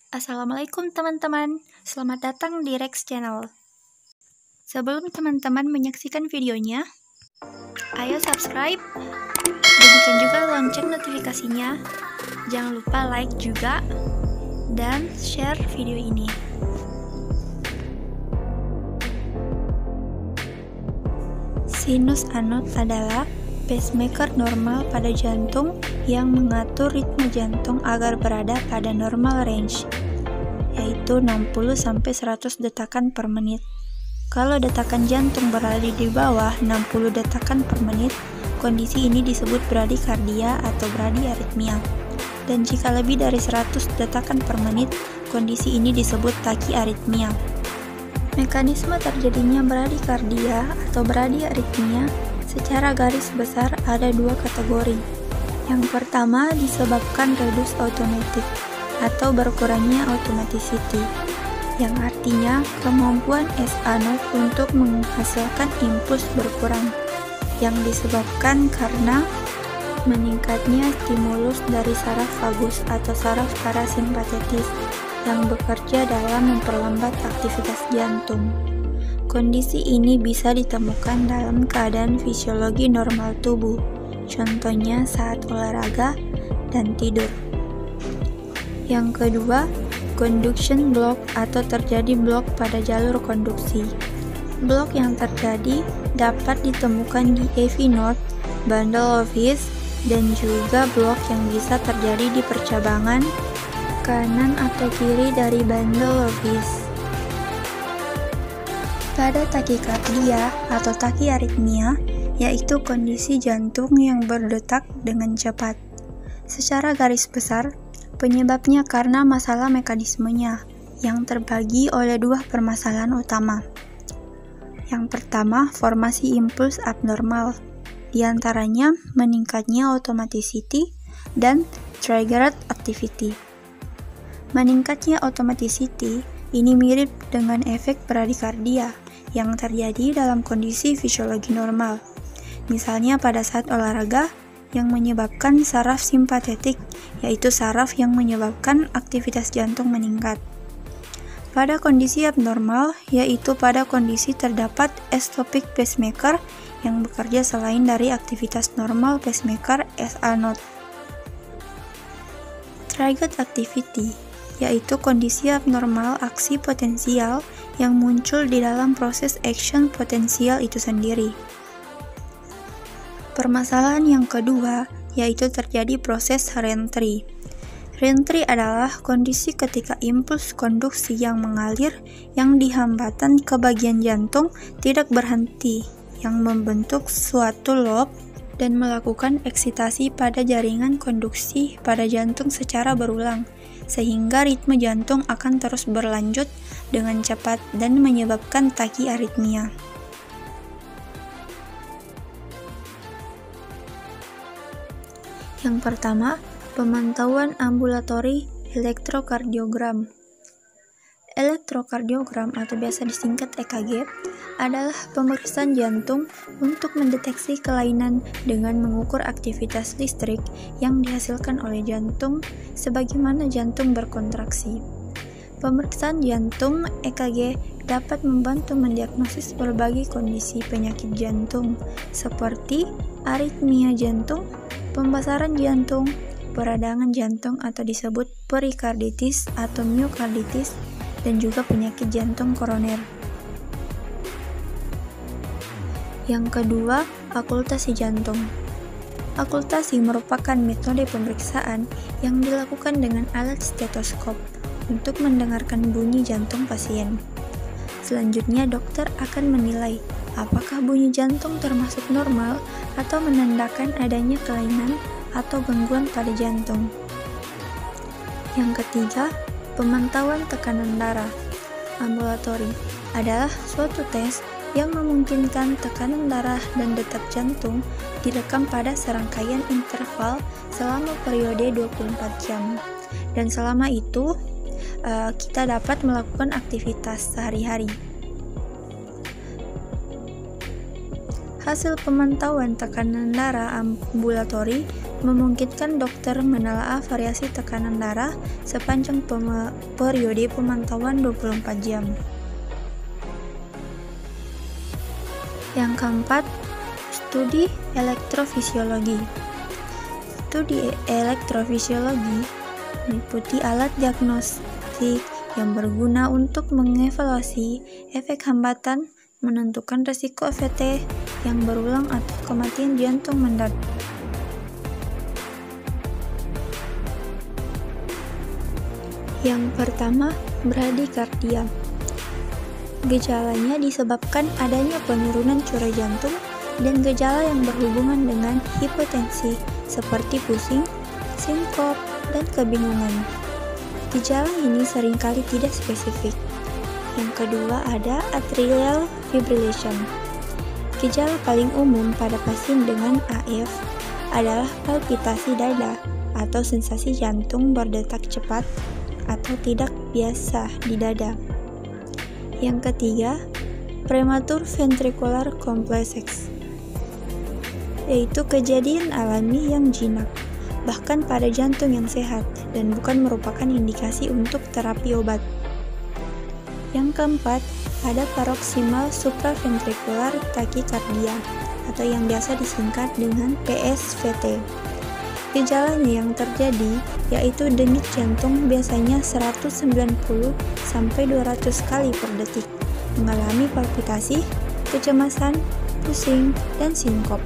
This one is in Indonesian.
Assalamualaikum teman-teman, selamat datang di Rex Channel. Sebelum teman-teman menyaksikan videonya, ayo subscribe, bunyikan juga lonceng notifikasinya, jangan lupa like juga, dan share video ini. Sinus anod adalah pacemaker normal pada jantung yang mengatur ritme jantung agar berada pada normal range, yaitu 60-100 detakan per menit. Kalau detakan jantung berada di bawah 60 detakan per menit, kondisi ini disebut bradikardia atau bradiaritmia. Dan jika lebih dari 100 detakan per menit, kondisi ini disebut takiaritmia. Mekanisme terjadinya bradikardia atau bradiaritmia secara garis besar ada dua kategori. Yang pertama disebabkan reduce automatic atau berkurangnya automaticity, yang artinya kemampuan SA node untuk menghasilkan impuls berkurang, yang disebabkan karena meningkatnya stimulus dari saraf vagus atau saraf parasimpatetis yang bekerja dalam memperlambat aktivitas jantung. Kondisi ini bisa ditemukan dalam keadaan fisiologi normal tubuh, contohnya saat olahraga dan tidur. Yang kedua, conduction block atau terjadi blok pada jalur konduksi. Blok yang terjadi dapat ditemukan di AV node, bundle of His, dan juga blok yang bisa terjadi di percabangan kanan atau kiri dari bundle of His. Pada takikardia atau takiaritmia, yaitu kondisi jantung yang berdetak dengan cepat. Secara garis besar, penyebabnya karena masalah mekanismenya yang terbagi oleh dua permasalahan utama. Yang pertama, formasi impuls abnormal, diantaranya meningkatnya automaticity dan triggered activity. Meningkatnya automaticity ini mirip dengan efek bradikardia yang terjadi dalam kondisi fisiologi normal, misalnya pada saat olahraga yang menyebabkan saraf simpatetik, yaitu saraf yang menyebabkan aktivitas jantung meningkat. Pada kondisi abnormal, yaitu pada kondisi terdapat ectopic pacemaker yang bekerja selain dari aktivitas normal pacemaker SA node. Triggered activity yaitu kondisi abnormal aksi potensial yang muncul di dalam proses action potensial itu sendiri. Permasalahan yang kedua yaitu terjadi proses reentry. Reentry adalah kondisi ketika impuls konduksi yang mengalir yang dihambatan ke bagian jantung tidak berhenti, yang membentuk suatu loop dan melakukan eksitasi pada jaringan konduksi pada jantung secara berulang, sehingga ritme jantung akan terus berlanjut dengan cepat dan menyebabkan takiaritmia. Yang pertama, pemantauan ambulatori elektrokardiogram. Elektrokardiogram atau biasa disingkat EKG adalah pemeriksaan jantung untuk mendeteksi kelainan dengan mengukur aktivitas listrik yang dihasilkan oleh jantung sebagaimana jantung berkontraksi. Pemeriksaan jantung EKG dapat membantu mendiagnosis berbagai kondisi penyakit jantung seperti aritmia jantung, pembasaran jantung, peradangan jantung atau disebut perikarditis atau miokarditis, dan juga penyakit jantung koroner. Yang kedua, okultasi jantung. Okultasi merupakan metode pemeriksaan yang dilakukan dengan alat stetoskop untuk mendengarkan bunyi jantung pasien. Selanjutnya, dokter akan menilai apakah bunyi jantung termasuk normal atau menandakan adanya kelainan atau gangguan pada jantung. Yang ketiga, pemantauan tekanan darah ambulatori adalah suatu tes yang memungkinkan tekanan darah dan detak jantung direkam pada serangkaian interval selama periode 24 jam. Dan selama itu, kita dapat melakukan aktivitas sehari-hari. Hasil pemantauan tekanan darah ambulatori memungkinkan dokter menelaah variasi tekanan darah sepanjang periode pemantauan 24 jam. Yang keempat, studi elektrofisiologi. Studi elektrofisiologi meliputi alat diagnostik yang berguna untuk mengevaluasi efek hambatan, menentukan risiko VT yang berulang atau kematian jantung mendadak. Yang pertama, bradikardia. Gejalanya disebabkan adanya penurunan curah jantung dan gejala yang berhubungan dengan hipotensi seperti pusing, sinkop, dan kebingungan. Gejala ini seringkali tidak spesifik. Yang kedua ada atrial fibrillation. Gejala paling umum pada pasien dengan AF adalah palpitasi dada atau sensasi jantung berdetak cepat atau tidak biasa di dada. Yang ketiga, prematur ventricular complexes, yaitu kejadian alami yang jinak, bahkan pada jantung yang sehat, dan bukan merupakan indikasi untuk terapi obat. Yang keempat, ada paroksimal supraventricular tachycardia, atau yang biasa disingkat dengan PSVT. Gejalanya yang terjadi yaitu denyut jantung biasanya 190-200 kali per detik, mengalami palpitasi, kecemasan, pusing, dan sinkop.